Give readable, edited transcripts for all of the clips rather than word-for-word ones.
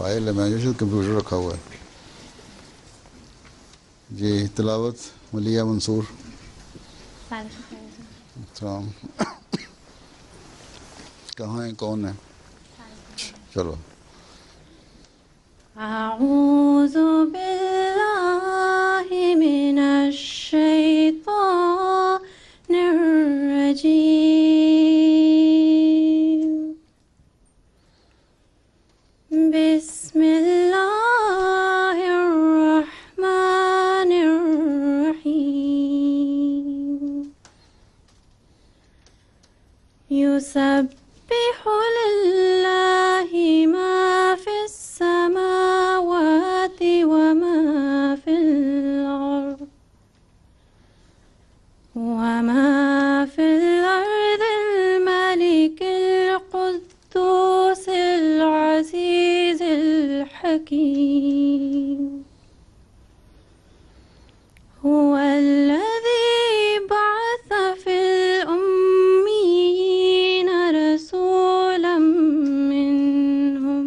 File ہے، میں جو کمپیوٹر رکھا ہوا ہے. جی تلاوت ملیہ منصور. السلام. کہاں ہیں، کون ہے؟ چلو. اعوذ باللہ من الشیطان الرجیم. بسم اللہ الرحمن الرحیم. یسبح للہ ما فی السماوات وما فی الارض الملک القدوس العزیز الحکیم. هو الذی بعث فی الأمیین رسولا منهم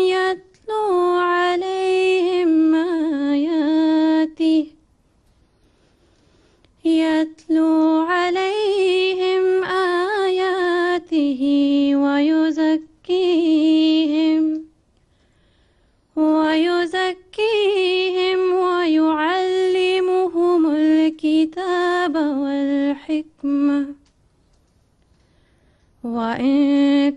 یتلو علیہم آیاتہ ویزکیہم ویعلمہم الکتاب والحکمہ وَإِن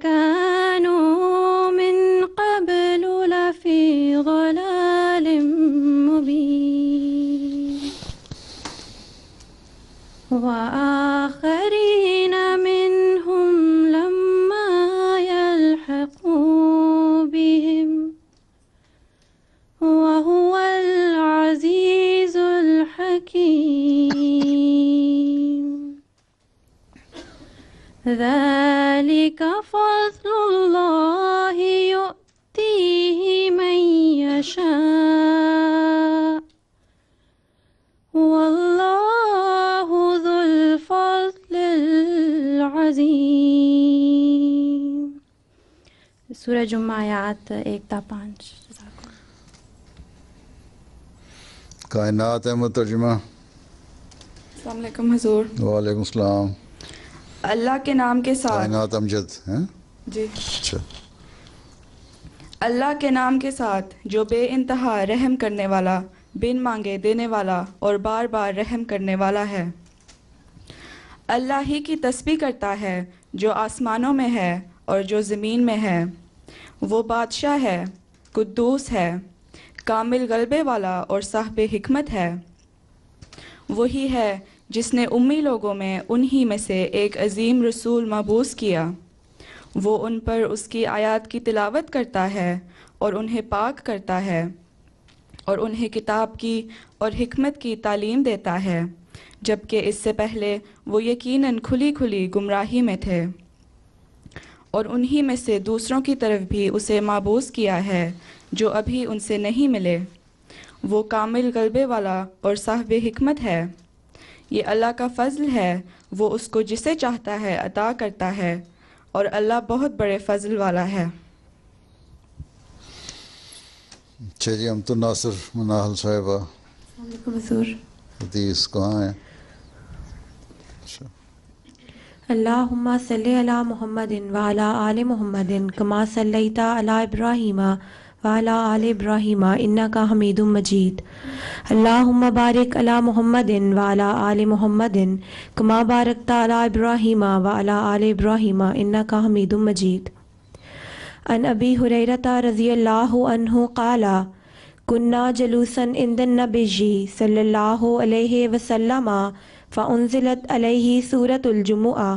كَانُوا مِن قَبْلُ لَفِي ضَلَالٍ مُبِينٍ. وَآخَرِينَ مِنْهُمْ لَمَّا يَلْحَقُوا بِهِمْ وَهُوَ الْعَزِيزُ الْحَكِيمُ. ذلك فضل الله يؤتيه من يشاء والله ذو الفضل العظيم. سورہ جمعہ آیات 1-5. کائنات احمد ترجمہ. السلام علیکم حضور. وعلیکم السلام. اللہ کے نام کے ساتھ. کائنات امجد ہیں جی. اچھا. اللہ کے نام کے ساتھ جو بے انتہا رحم کرنے والا، بن مانگے دینے والا اور بار بار رحم کرنے والا ہے. اللہ ہی کی تسبیح کرتا ہے جو آسمانوں میں ہے اور جو زمین میں ہے. وہ بادشاہ ہے، قدوس ہے، کامل غلبے والا اور صاحب حکمت ہے. وہی ہے جس نے امی لوگوں میں انہی میں سے ایک عظیم رسول مبعوث کیا. وہ ان پر اس کی آیات کی تلاوت کرتا ہے اور انہیں پاک کرتا ہے اور انہیں کتاب کی اور حکمت کی تعلیم دیتا ہے، جبکہ اس سے پہلے وہ یقیناً کھلی کھلی گمراہی میں تھے. اور انہی میں سے دوسروں کی طرف بھی اسے مبعوث کیا ہے جو ابھی ان سے نہیں ملے. وہ کامل غلبے والا اور صاحب حکمت ہے. یہ اللہ کا فضل ہے، وہ اس کو جسے چاہتا ہے عطا کرتا ہے، اور اللہ بہت بڑے فضل والا ہے. اچھا جی. امت الناصر مناہل صاحبہ. السلام علیکم حضور. حدیث کہاں ہے؟ اچھا. اللہم صلی علی محمد وعلی آل محمد کما صلیت علی ابراہیم وعلی آل ابراہیم انک حمید مجید. اللہم بارک علی محمد وعلی آل محمد کما بارکت علی ابراہیم وعلی آل ابراہیم انک حمید مجید. عن ابی ہریرہ رضی اللہ عنہ قال كنا جلوسا عند النبي صلی اللہ علیہ وسلم فانزلت علیہ سورة الجمعہ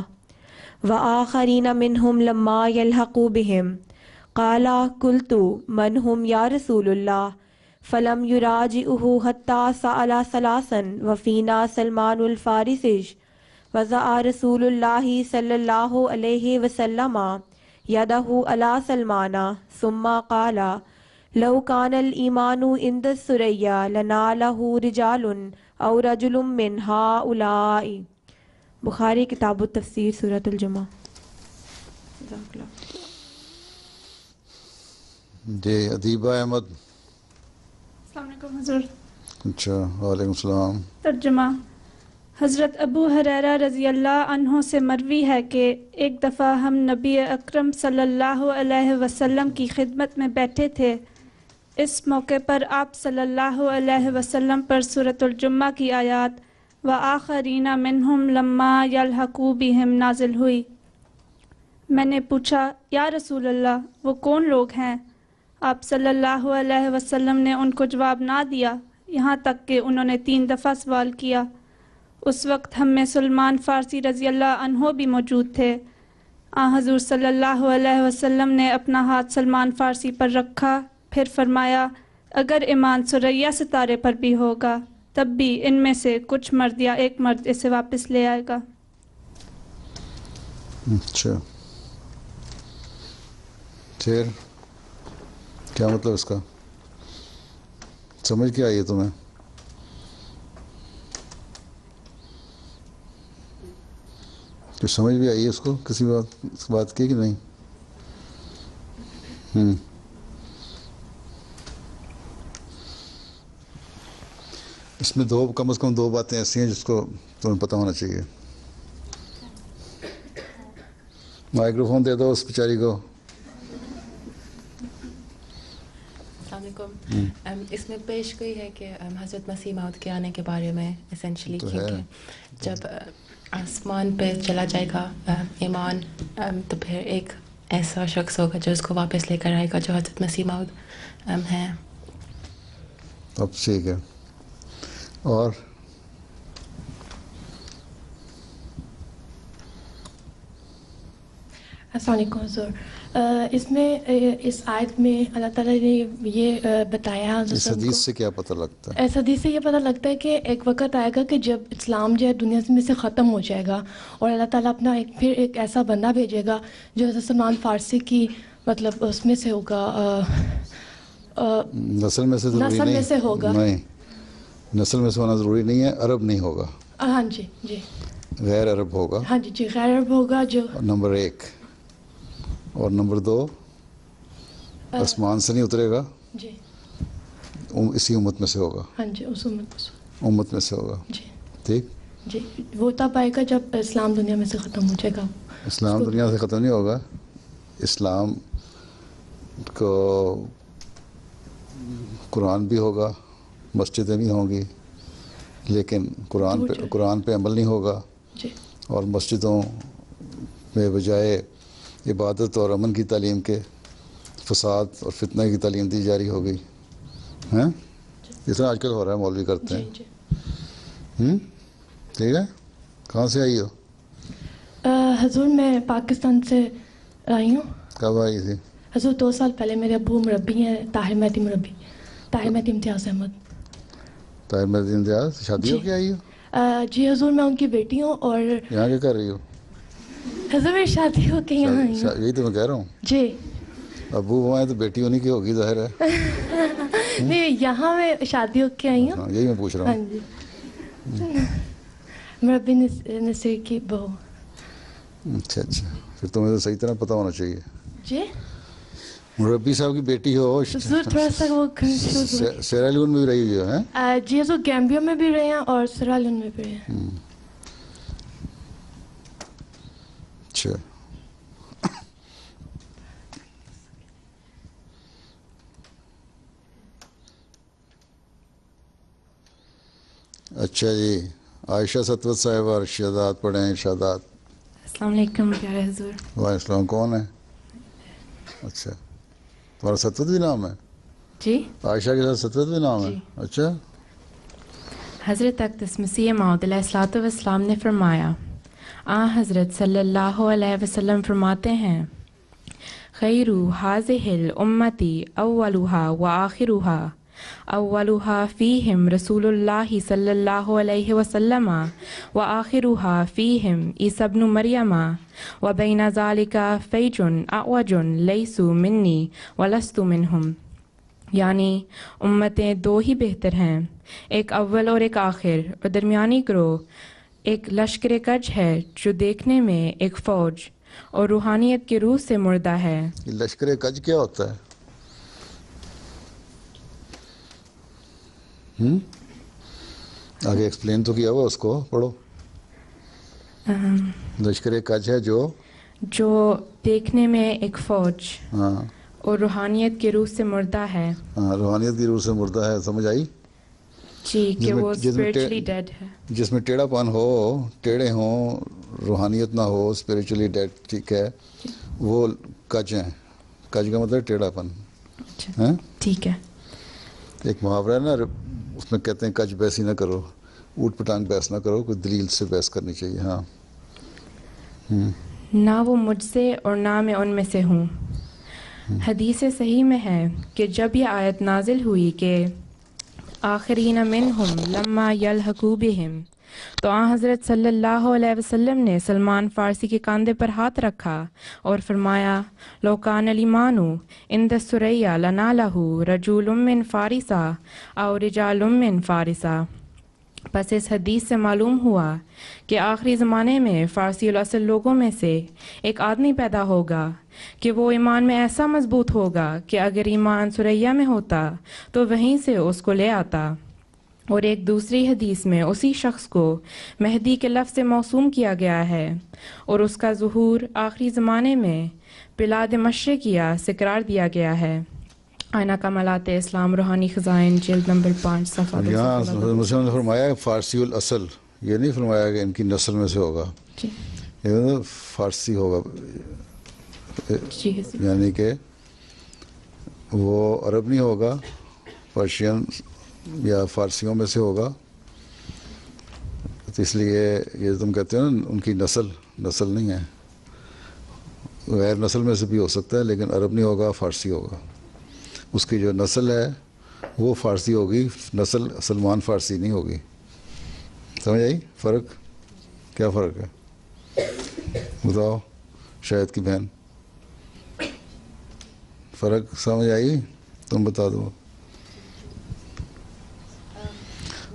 وآخرین منہم لما يلحقوا بهم قال قلت من هم یا رسول اللہ فلم يراجعه حتى سأل ثلاثا وفينا سلمان الفارسی وضع رسول اللہ صلی اللہ علیہ وسلم يده على سلمان ثم قال لو كان الإيمان عند الثريا لناله رجال او رجل من هؤلاء. بخاری کتاب التفسیر سورۃ الجمعہ. جزاک اللہ۔ جی ادیبہ احمد۔ السلام علیکم حضور۔ اچھا وعلیکم السلام۔ ترجمہ۔ حضرت ابو ہریرہ رضی اللہ عنہ سے مروی ہے کہ ایک دفعہ ہم نبی اکرم صلی اللہ علیہ وسلم کی خدمت میں بیٹھے تھے۔ اس موقع پر آپ صلی اللہ علیہ وسلم پر سورۃ الجمہ کی آیات وآخرین منہم لما یلحقوا بہم نازل ہوئی۔ میں نے پوچھا یا رسول اللہ وہ کون لوگ ہیں؟ آپ صلی اللہ علیہ وسلم نے ان کو جواب نہ دیا، یہاں تک کہ انہوں نے 3 دفعہ سوال کیا۔ اس وقت ہم میں سلمان فارسی رضی اللہ عنہ بھی موجود تھے۔ حضور صلی اللہ علیہ وسلم نے اپنا ہاتھ سلمان فارسی پر رکھا، پھر فرمایا اگر ایمان ثریا ستارے پر بھی ہوگا تب بھی ان میں سے کچھ مرد یا ایک مرد اسے واپس لے آئے گا۔ اچھا پھر کیا مطلب اس کا؟ سمجھ کے آئی ہے تمہیں؟ کچھ سمجھ بھی آئی ہے اس کو کسی بات کی کہ نہیں؟ اس میں کم از کم 2 باتیں ایسی ہیں جس کو تمہیں پتہ ہونا چاہیے۔ مائکرو فون دے دو اس بیچاری کو۔ السلام علیکم۔ اس میں پیش گئی ہے کہ حضرت مسیح موعود کے آنے کے بارے میں اسینشلی، کیونکہ جب آسمان پہ چلا جائے گا ایمان تو پھر ایک ایسا شخص ہوگا جو اس کو واپس لے کر آئے گا جو حضرت مسیح موعود ہیں۔ اب ٹھیک ہے۔ اور السلام علیکم حضور۔ اس میں اس آیت میں اللہ تعالیٰ نے یہ بتایا، اس حدیث سے کیا پتہ لگتا ہے؟ اس حدیث سے یہ پتہ لگتا ہے کہ ایک وقت آئے گا کہ جب اسلام جو ہے دنیا میں سے ختم ہو جائے گا اور اللہ تعالیٰ اپنا پھر ایک ایسا بندہ بھیجے گا جو حضرت سلمان فارسی کی مطلب اس میں سے ہوگا، نسل میں سے ضروری نسل میں سے ہوگا، نہیں، نسل میں سے ہونا ضروری نہیں ہے، عرب نہیں ہوگا، ہاں جی جی غیر عرب ہوگا، ہاں جی جی غیر عرب ہوگا جو نمبر 1، اور نمبر 2 آسمان سے نہیں اترے گا، جی اسی امت میں سے ہوگا، ہاں جی اس امت میں سے ہوگا، جی ٹھیک۔ جی وہ تب آئے گا جب اسلام دنیا میں سے ختم ہو جائے گا۔ اسلام دنیا سے ختم نہیں ہوگا، اسلام کو قرآن بھی ہوگا، مسجدیں بھی ہوں گی، لیکن قرآن پہ عمل نہیں ہوگا، جی اور مسجدوں میں بجائے عبادت اور امن کی تعلیم کے فساد اور فتنہ کی تعلیم دی جاری ہوگی، ہیں جس طرح آج کل ہو رہا ہے، مولوی کرتے ہیں۔ جی ٹھیک ہے۔ کہاں سے آئی ہو؟ حضور میں پاکستان سے آئی ہوں۔ کب آئی تھی؟ حضور 2 سال پہلے میرے ابو مربی ہیں، طاہر مہدی مربی، طاہر مہدی امتیاز احمد۔ طاہر مہدی امتیاز، شادی ہو کے آئی ہو؟ جی حضور میں ان کی بیٹی ہوں، اور یہاں کیا کر رہی ہو؟ حضور میری شادی ہو کے یہاں آئی ہوں۔ یہی تو میں کہہ رہا ہوں، جی ابو وہ ہیں تو بیٹی ہونی کی ہوگی، ظاہر ہے۔ نہیں یہاں میں شادی ہو کے آئی ہوں۔ ہاں یہی میں پوچھ رہا ہاں ہوں۔ جی مربی نصیر کی بہو۔ اچھا اچھا، پھر تمہیں تو صحیح طرح پتہ ہونا چاہیے۔ جی مربی صاحب کی بیٹی ہو، حضور تھوڑا سا وہ کنفیوز ہو۔ سیرا لیون میں بھی رہی ہوئی ہو، ہیں؟ جی حضور گیمبیا میں بھی رہے ہیں اور سیرالیون میں بھی رہے ہیں۔ اچھا اچھا جی، عائشہ ستوت صاحبہ ارشادات پڑھیں، ارشادات۔ السلام علیکم پیارے حضور۔ وعلیکم السلام۔ کون ہے؟ اچھا تمہارا ستوت بھی نام ہے؟ جی عائشہ کے ساتھ ستوت بھی نام ہے؟ اچھا۔ حضرت اقدس مسیح موعود علیہ الصلوۃ والسلام نے فرمایا، حضرت صلی اللہ علیہ وسلم فرماتے ہیں، خیر ہذہ الامتی اولھا وآخرھا، اولھا فیہم رسول اللہ صلی اللہ علیہ وسلم وآخرھا فیہم عیسی ابن مریم وبین ذلک فیج اعوج لیسوا منی ولست منہم۔ یعنی امتیں 2 ہی بہتر ہیں، ایک اول اور ایک آخر، اور درمیانی گروہ ایک لشکر کج ہے جو دیکھنے میں ایک فوج اور روحانیت کی روح سے مردہ ہے. یہ لشکر کج کیا ہوتا ہے؟ آگے ایکسپلین تو کیا ہوا، اس کو پڑھو. لشکر کج ہے جو دیکھنے میں ایک فوج ہاں اور روحانیت کی روح سے مردہ ہے. ہاں، روحانیت کی روح سے مردہ ہے. سمجھ آئی؟ جی، کہ وہ جس میں اسپرچولی ڈیڈ ہے. جس میں ٹیڑھا پن ہو، ٹیڑھے ہوں، روحانیت نہ ہو، اسپریچولی ڈیڈ، ٹھیک ہے، وہ کج ہیں. کج کا مطلب ٹیڑھا پن. اچھا ٹھیک ہے. ایک محاورہ ہے نا، اس میں کہتے ہیں کج بحثی نہ کرو، اوٹ پٹانگ بحث نہ کرو، کوئی دلیل سے بحث کرنی چاہیے. ہاں نہ وہ مجھ سے اور نہ میں ان میں سے ہوں. حدیث صحیح میں ہے کہ جب یہ آیت نازل ہوئی کہ آخرین منہم لما یلحقوا بہم، تو آن حضرت صلی اللہ علیہ وسلم نے سلمان فارسی کے کاندھے پر ہاتھ رکھا اور فرمایا لو کان الایمان عند الثریا لنالہ رجل من فارسا او رجال من فارسا. پس اس حدیث سے معلوم ہوا کہ آخری زمانے میں فارسی الاصل لوگوں میں سے ایک آدمی پیدا ہوگا کہ وہ ایمان میں ایسا مضبوط ہوگا کہ اگر ایمان سریا میں ہوتا تو وہیں سے اس کو لے آتا. اور ایک دوسری حدیث میں اسی شخص کو مہدی کے لفظ سے موسوم کیا گیا ہے اور اس کا ظہور آخری زمانے میں بلاد مشرقیہ سے قرار دیا گیا ہے. آئینہ کمالات اسلام، روحانی خزائن، جلد نمبر 5 صفحہ 200. یہاں مسلم نے فرمایا فارسی الاصل، یہ نہیں فرمایا کہ ان کی نسل میں سے ہوگا، یہ فارسی ہوگا، یعنی کہ وہ عرب نہیں ہوگا، پرشین یا فارسیوں میں سے ہوگا. تو اس لیے یہ تم کہتے ہو نا ان کی نسل نہیں ہے، غیر نسل میں سے بھی ہو سکتا ہے، لیکن عرب نہیں ہوگا، فارسی ہوگا. اس کی جو نسل ہے وہ فارسی ہوگی، نسل سلمان فارسی نہیں ہوگی. سمجھ آئی فرق؟ کیا فرق ہے بتاؤ شاید کی بہن، فرق سمجھ آئی؟ تم بتا دو.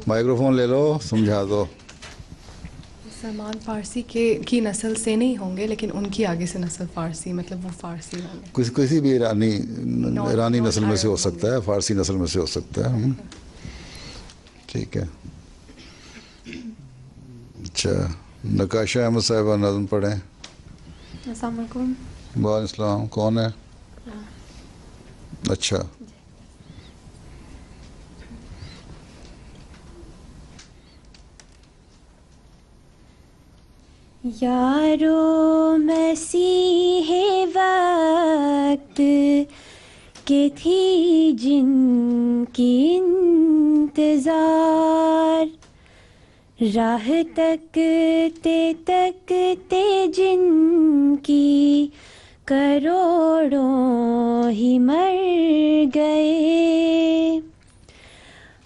مائکرو فون لے لو، سمجھا دو. سلمان فارسی کی نسل سے نہیں ہوں گے، لیکن ان کی آگے سے نسل فارسی، مطلب وہ فارسی ہوں گے. کسی بھی ایرانی نسل میں سے ہو سکتا ہے، فارسی نسل میں سے ہو سکتا ہے. ٹھیک ہے. اچھا، نقاشہ احمد صاحبہ نظم پڑھیں. السلام علیکم. وعلیکم السلام. کون ہے؟ اچھا. یارو مسیح وقت کہ تھی جن کی انتظار، راہ تکتے تکتے جن کی کروڑوں ہی مر گئے.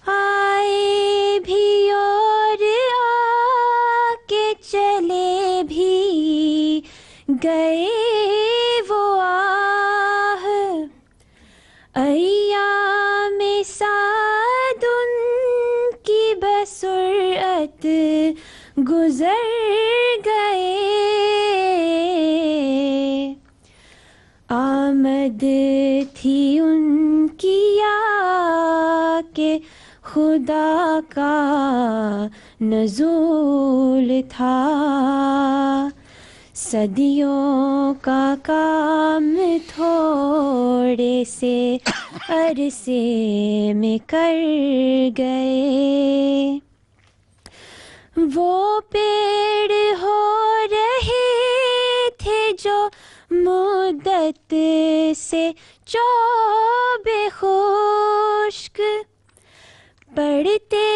آئے بھی اور آ کے چلے بھی گئے وہ آہ، ایام سعد ان کی بسرعت گزر گئے. آمد تھی ان کی آ کے خدا کا نزول تھا، صدیوں کا کام تھوڑے سے عرصے میں کر گئے. وہ پیڑ ہو رہے تھے جو مدت سے چوبے خشک، پڑتے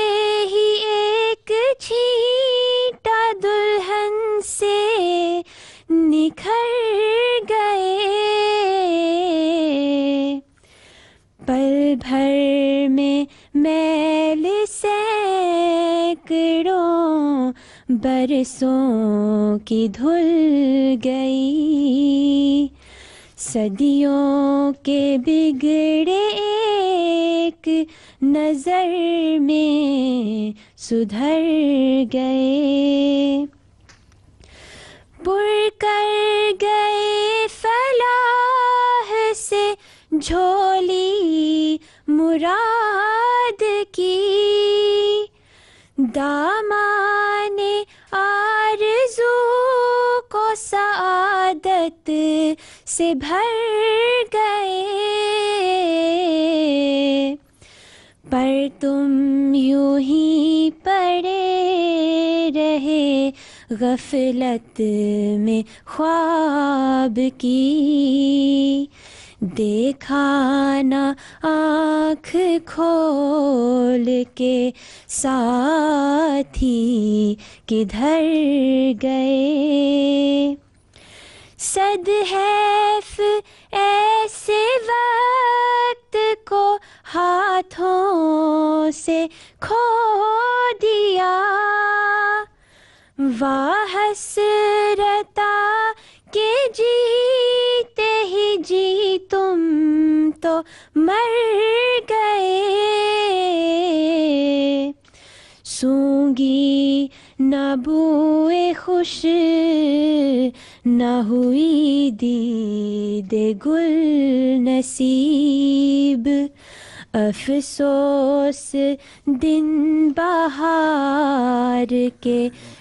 ہی ایک چھینٹا دلہن سے نکھر گئے. پل بھر میں میل سینکڑوں برسوں کی دھل گئی. صدیوں کے بگڑے ایک نظر میں سدھر گئے. پر کر گئے فلاح سے جھولی مراد کی، دامان آرزو کو سعادت سے بھر گئے، پر تم یوں ہی پڑے رہے غفلت میں خواب کی، دیکھا نہ آنکھ کھول کے ساتھی کدھر گئے، صد حیف ایسے وقت کو ہاتھوں سے کھو دیا، واہ حسرتا کہ جیتے ہی جی تم تو مر گئے، سونگی نہ بوئے خوش نہ ہوئی دید گل نصیب، افسوس دن بہار کے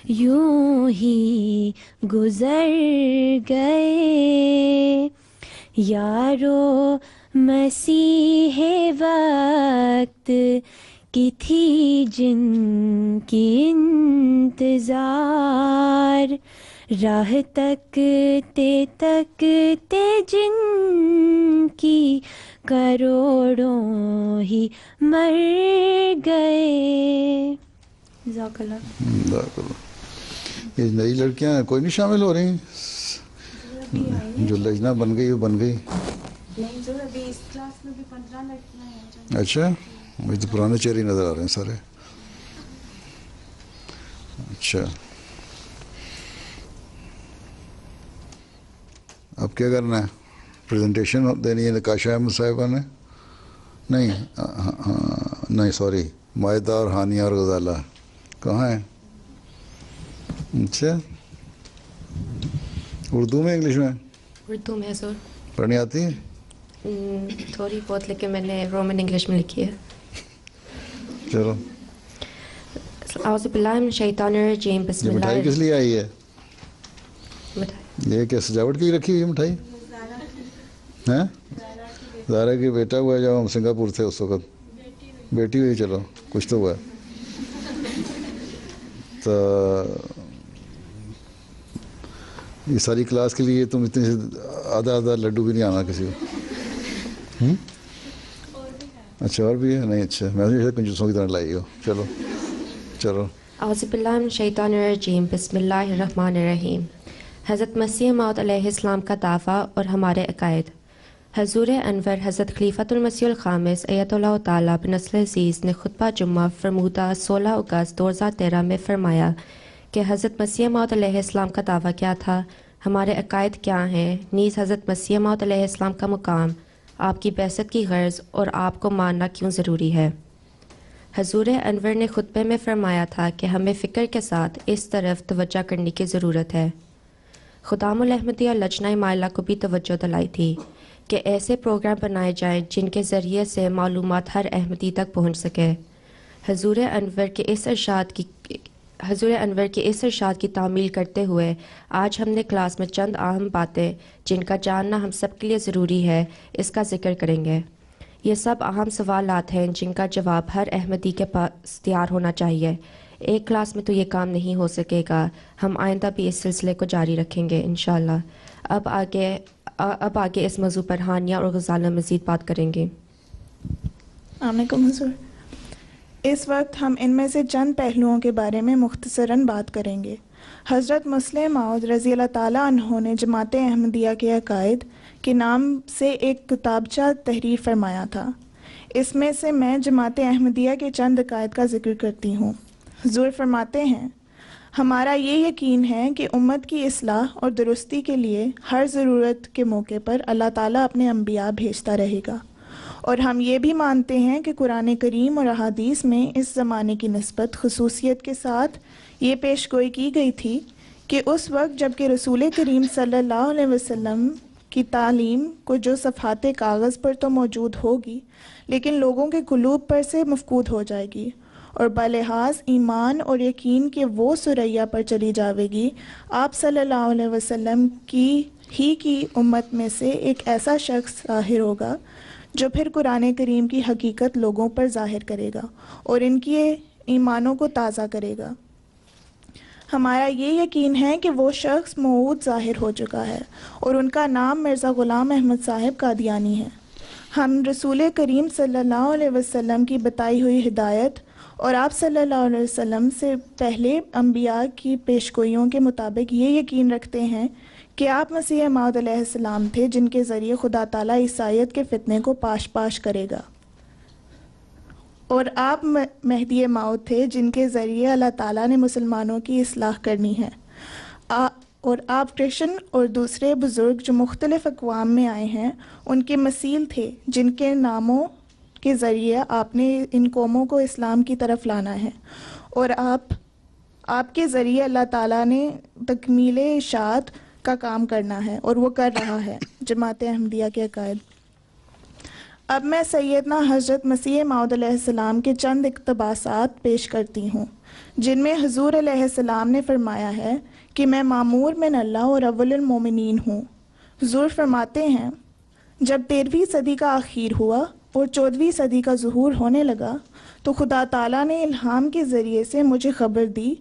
یوں ہی گزر گئے، یارو مسیح وقت کی تھی جن کی انتظار، راہ تکتے تکتے جن کی کروڑوں ہی مر گئے۔ جزاک اللہ۔ جزاک اللہ۔ یہ نئی لڑکیاں کوئی نہیں شامل ہو رہی؟ جو لجنہ بن گئی وہ بن گئی؟ نہیں سر، ابھی اس کلاس میں بھی 15 لڑکیاں ہیں۔ اچھا، مجھے تو پرانے چہرے نظر آ رہے ہیں سارے۔ اچھا، اب کیا کرنا ہے؟ پریزنٹیشن دینی ہے نقاشہ احمد صاحبہ نے؟ نہیں نہیں سوری، مائدہ اور ہانیہ اور غزالہ کہاں ہیں؟ اچھا، اردو میں انگلش میں؟ اردو میں سر، پڑھنی آتی ہے؟ تھوڑی بہت، لیکن میں نے رومن انگلش میں لکھی ہے۔ چلو، اعوذ باللہ من الشیطان الرجیم، بسم یہ اللہ۔ مٹھائی کس لیے آئی ہے؟ مٹھائی یہ کیا سجاوٹ کی رکھی ہوئی مٹھائی ہیں؟ زارا کی بیٹا ہوا ہے جب ہم سنگاپور تھے اس وقت، بیٹی ہوئی، چلو کچھ تو ہوا ہے۔ تو یہ ساری کلاس کے لیے تم اتنے آدھا آدھا لڈو بھی نہیں آنا کسی کو؟ اچھا اور بھی ہے؟ نہیں، اچھا، میں نے کنجوسوں کی طرح لائی ہو۔ چلو چلو۔ اعوذ باللہ من الشیطان الرجیم، بسم اللہ الرحمن الرحیم۔ حضرت مسیح موعود علیہ السلام کا دعویٰ اور ہمارے عقائد۔ حضور انور حضرت خلیفۃ المسیح الخامس ایت اللہ تعالیٰ بنصر عزیز نے خطبہ جمعہ فرمودہ 16 اگست 2013 میں فرمایا کہ حضرت مسیح موعود علیہ السلام کا دعویٰ کیا تھا، ہمارے عقائد کیا ہیں، نیز حضرت مسیح موعود علیہ السلام کا مقام، آپ کی بعثت کی غرض اور آپ کو ماننا کیوں ضروری ہے۔ حضور انور نے خطبے میں فرمایا تھا کہ ہمیں فکر کے ساتھ اس طرف توجہ کرنے کی ضرورت ہے۔ خدام الاحمدیہ لجنہ مائلہ کو بھی توجہ دلائی تھی کہ ایسے پروگرام بنائے جائیں جن کے ذریعے سے معلومات ہر احمدی تک پہنچ سکے۔ حضور انور کے اس ارشاد کی تعمیل کرتے ہوئے آج ہم نے کلاس میں چند اہم باتیں جن کا جاننا ہم سب کے لیے ضروری ہے اس کا ذکر کریں گے۔ یہ سب اہم سوالات ہیں جن کا جواب ہر احمدی کے پاس تیار ہونا چاہیے۔ ایک کلاس میں تو یہ کام نہیں ہو سکے گا، ہم آئندہ بھی اس سلسلے کو جاری رکھیں گے انشاءاللہ۔ اب آگے اس موضوع پر ہانیہ اور غزالہ مزید بات کریں گے۔ السلام علیکم حضور۔ اس وقت ہم ان میں سے چند پہلوؤں کے بارے میں مختصراً بات کریں گے۔ حضرت مسلم موعود رضی اللہ تعالیٰ عنہ نے جماعت احمدیہ کے عقائد کے نام سے ایک کتابچہ تحریر فرمایا تھا۔ اس میں سے میں جماعت احمدیہ کے چند عقائد کا ذکر کرتی ہوں۔ حضور فرماتے ہیں، ہمارا یہ یقین ہے کہ امت کی اصلاح اور درستی کے لیے ہر ضرورت کے موقع پر اللہ تعالیٰ اپنے انبیاء بھیجتا رہے گا، اور ہم یہ بھی مانتے ہیں کہ قرآن کریم اور احادیث میں اس زمانے کی نسبت خصوصیت کے ساتھ یہ پیش گوئی کی گئی تھی کہ اس وقت جب کہ رسول کریم صلی اللہ علیہ وسلم کی تعلیم کو جو صفحات کاغذ پر تو موجود ہوگی لیکن لوگوں کے قلوب پر سے مفقود ہو جائے گی اور بلحاظ ایمان اور یقین کے وہ ثریا پر چلی جاوے گی. آپ صلی اللہ علیہ وسلم کی امت میں سے ایک ایسا شخص ظاہر ہوگا جو پھر قرآن کریم کی حقیقت لوگوں پر ظاہر کرے گا اور ان کے ایمانوں کو تازہ کرے گا. ہمارا یہ یقین ہے کہ وہ شخص موعود ظاہر ہو چکا ہے اور ان کا نام مرزا غلام احمد صاحب قادیانی ہے. ہم رسول کریم صلی اللہ علیہ وسلم کی بتائی ہوئی ہدایت اور آپ صلی اللہ علیہ وسلم سے پہلے انبیاء کی پیشگوئیوں کے مطابق یہ یقین رکھتے ہیں کہ آپ مسیح موعود علیہ السلام تھے جن کے ذریعے خدا تعالیٰ عیسائیت کے فتنے کو پاش کرے گا، اور آپ مہدی موعود تھے جن کے ذریعے اللہ تعالیٰ نے مسلمانوں کی اصلاح کرنی ہے، اور آپ کرشن اور دوسرے بزرگ جو مختلف اقوام میں آئے ہیں ان کے مثیل تھے جن کے ناموں کے ذریعے آپ نے ان قوموں کو اسلام کی طرف لانا ہے، اور آپ کے ذریعے اللہ تعالیٰ نے تکمیل اشاعت کا کام کرنا ہے اور وہ کر رہا ہے. جماعت احمدیہ کے عقائد. اب میں سیدنا حضرت مسیح موعود علیہ السلام کے چند اقتباسات پیش کرتی ہوں جن میں حضور علیہ السلام نے فرمایا ہے کہ میں معمور من اللہ اور اول المومنین ہوں. حضور فرماتے ہیں جب 13ویں صدی کا آخیر ہوا اور 14ویں صدی کا ظہور ہونے لگا تو خدا تعالیٰ نے الہام کے ذریعے سے مجھے خبر دی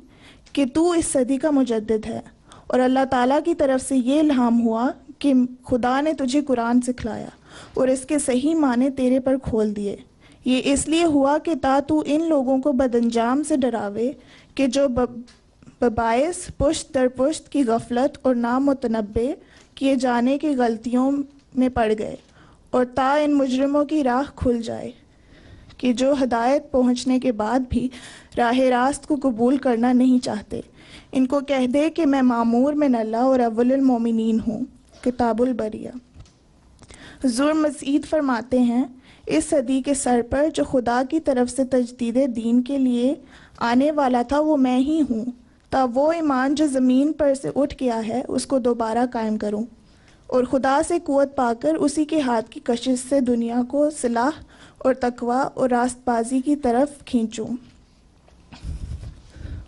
کہ تو اس صدی کا مجدد ہے، اور اللہ تعالیٰ کی طرف سے یہ الہام ہوا کہ خدا نے تجھے قرآن سکھلایا اور اس کے صحیح معنی تیرے پر کھول دیے. یہ اس لیے ہوا کہ تو ان لوگوں کو بد انجام سے ڈراوے کہ جو بباعث پشت در پشت کی غفلت اور نامتنبع کیے جانے کی غلطیوں میں پڑ گئے، اور ان مجرموں کی راہ کھل جائے کہ جو ہدایت پہنچنے کے بعد بھی راہ راست کو قبول کرنا نہیں چاہتے. ان کو کہہ دے کہ میں معمور من اللہ اور اول المومنین ہوں. کتاب البریہ. حضور مزید فرماتے ہیں اس صدی کے سر پر جو خدا کی طرف سے تجدید دین کے لیے آنے والا تھا وہ میں ہی ہوں، تا وہ ایمان جو زمین پر سے اٹھ گیا ہے اس کو دوبارہ قائم کروں اور خدا سے قوت پا کر اسی کے ہاتھ کی کشش سے دنیا کو صلاح اور تقوی اور راست بازی کی طرف کھینچوں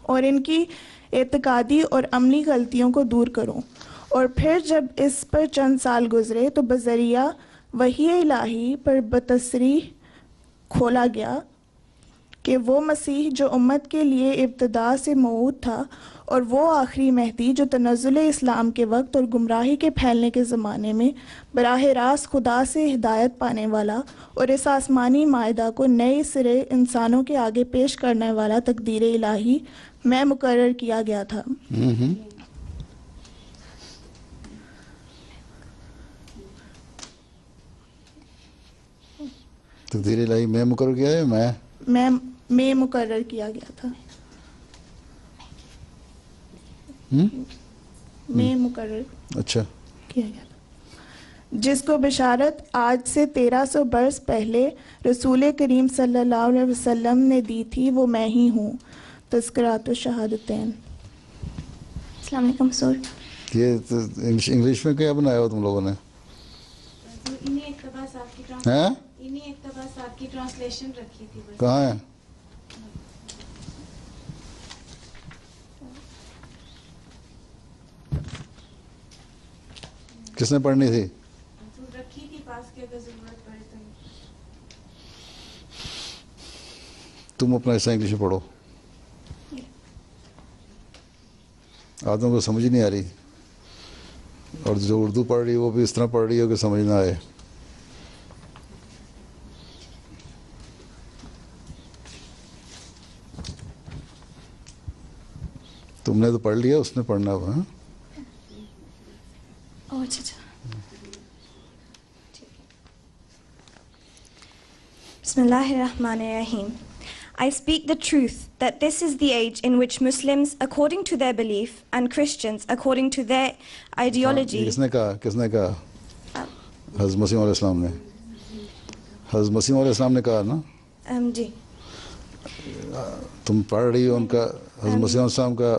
اور ان کی اعتقادی اور عملی غلطیوں کو دور کروں. اور پھر جب اس پر چند سال گزرے تو بذریعہ وحی الہی پر بتصریح کھولا گیا کہ وہ مسیح جو امت کے لیے ابتدا سے موعود تھا اور وہ آخری مہدی جو تنزل اسلام کے وقت اور گمراہی کے پھیلنے کے زمانے میں براہ راست خدا سے ہدایت پانے والا اور اس آسمانی معاہدہ کو نئے سرے انسانوں کے آگے پیش کرنے والا تقدیر الہی میں مقرر کیا گیا تھا. تقدیر الہی میں مقرر کیا ہے میں مقرر کیا گیا تھا. میں مقرر اچھا کیا گیا تھا جس کو بشارت آج سے 1300 برس پہلے رسول کریم صلی اللہ علیہ وسلم نے دی تھی وہ میں ہی ہوں. تذکرات و شہادتین. السلام علیکم سر. یہ انگلش میں کیا بنایا ہو تم لوگوں نے؟ انہیں اقتباسات کی ٹرانسلیشن رکھی تھی. کہاں ہے؟ کس نے پڑھنی تھی؟ رکھی تھی پاس کے اگر ضرورت پڑے تو. تم اپنا حصہ انگلش میں پڑھو. آدموں کو سمجھ نہیں آ رہی، اور جو اردو پڑھ رہی ہے وہ بھی اس طرح پڑھ رہی ہے کہ سمجھ نہ آئے. تم نے تو پڑھ لیا، اس نے پڑھنا ہوا. بسم اللہ الرحمن الرحیم. I speak the truth that this is the age in which Muslims, according to their belief, and Christians, according to their ideology. کس نے کہا؟ حضرت مسیح علیہ السلام نے. حضرت مسیح علیہ السلام نے کہا نا. جی. تم پڑھ رہی ہو ان کا حضرت مسیح علیہ السلام کا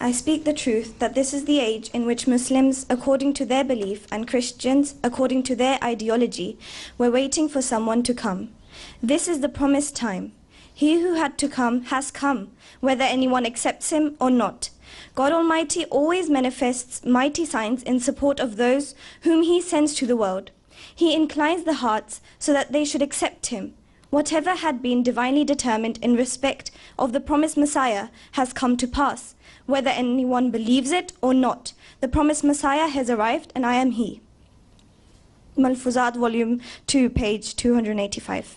I speak the truth that this is the age in which Muslims, according to their belief, and Christians, according to their ideology, were waiting for someone to come. This is the promised time. He who had to come has come, whether anyone accepts him or not. God Almighty always manifests mighty signs in support of those whom He sends to the world. He inclines the hearts so that they should accept Him. Whatever had been divinely determined in respect of the promised Messiah has come to pass, whether anyone believes it or not. The promised Messiah has arrived, and I am He. Malfuzat, Volume 2, page 285.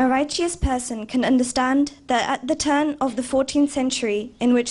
A righteous person can understand that at the turn of the 14th century, in which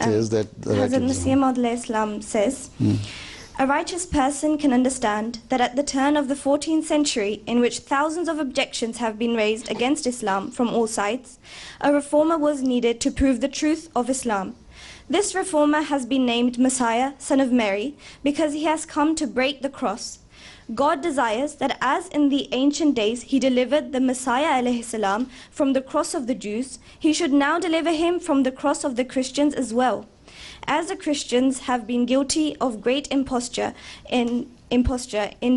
says that Hazrat Masih Maud alayhi says, a righteous person can understand that at the turn of the 14th century, in which thousands of objections have been raised against Islam from all sides, a reformer was needed to prove the truth of Islam. This reformer has been named Messiah, son of Mary, because he has come to break the cross. God desires that as in the ancient days he delivered the Messiah alayhi salam from the cross of the Jews, he should now deliver him from the cross of the Christians as well. As the Christians have been guilty of great imposture in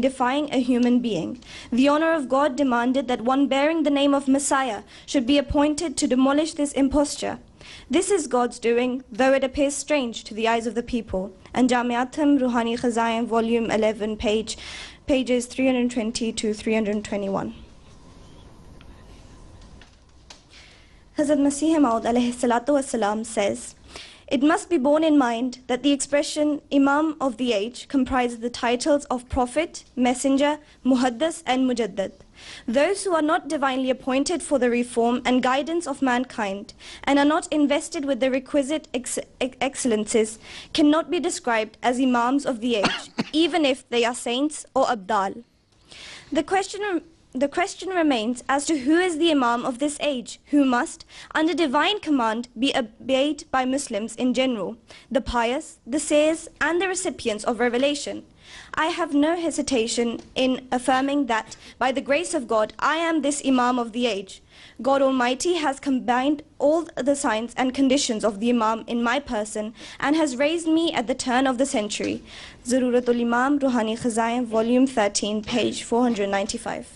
defying a human being, the honor of God demanded that one bearing the name of Messiah should be appointed to demolish this imposture. This is God's doing, though it appears strange to the eyes of the people. And Jamiatum Ruhani Khazaim, Volume 11, pages 320 to 321. Hazrat Masih Maud alayhi salatu wassalam says, it must be borne in mind that the expression Imam of the age comprises the titles of Prophet, Messenger, Muhaddas and Mujaddad. Those who are not divinely appointed for the reform and guidance of mankind and are not invested with the requisite excellences cannot be described as Imams of the age, even if they are saints or Abdal. The question remains as to who is the Imam of this age, who must, under divine command, be obeyed by Muslims in general, the pious, the seers, and the recipients of revelation. I have no hesitation in affirming that, by the grace of God, I am this Imam of the age. God Almighty has combined all the signs and conditions of the Imam in my person and has raised me at the turn of the century. Zaruratul Imam, Ruhani Khazaim, Volume 13, page 495.